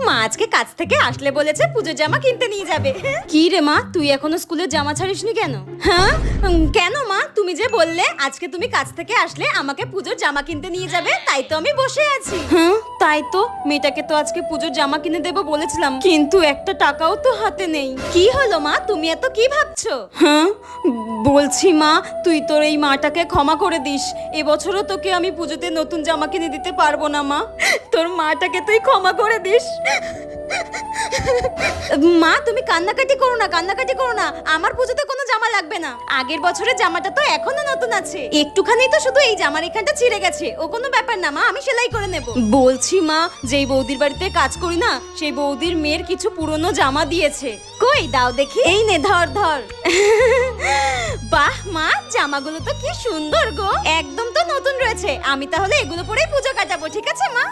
মা আজকে কাজ থেকে আসলে বলেছে পুজোর জামা কিনতে নিয়ে যাবে। কি রে মা, তুই এখনো স্কুলের জামা ছাড়িসনি কেন? হ্যাঁ কেন মা, তুমি যে বললে আজকে তুমি কাজ থেকে আসলে আমাকে পুজোর জামা কিনতে নিয়ে যাবে, তাই তো আমি বসে আছি। হ্যাঁ তাই তো, মেয়েটাকে তো আজকে পুজোর জামা কিনে দেবো বলেছিলাম, কিন্তু একটা টাকাও তো হাতে নেই। কি হলো মা, তুমি এত কি ভাবছো? হ্যাঁ বলছি মা, তুই তোর এই মাটাকে ক্ষমা করে দিস। এবছরও তোকে আমি পুজোতে নতুন জামা কিনে দিতে পারবো না মা, তোর মাটাকে তুই ক্ষমা করে দিস। মা তুমি কান্নাকাটি করো না, কান্নাকাটি করো না, আমার পুজোতে কোনো জামা লাগবে না। আগের বছরের জামাটা তো এখনো নতুন আছে, একটুখানি তো শুধু এই জামার এখানটা ছিঁড়ে গেছে, ও কোনো ব্যাপার না মা, আমি সেলাই করে নেব। বলছি মা, যেই বৌদির বাড়িতে কাজ করি না, সেই বৌদির মেয়ের কিছু পুরনো জামা দিয়েছে। কই দাও দেখি। এই নে ধর ধর। বাহ মা, জামাগুলো তো কি সুন্দর গো, একদম তো নতুন রয়েছে। আমি তাহলে এগুলো পরেই পুজো কাটাবো, ঠিক আছে মা?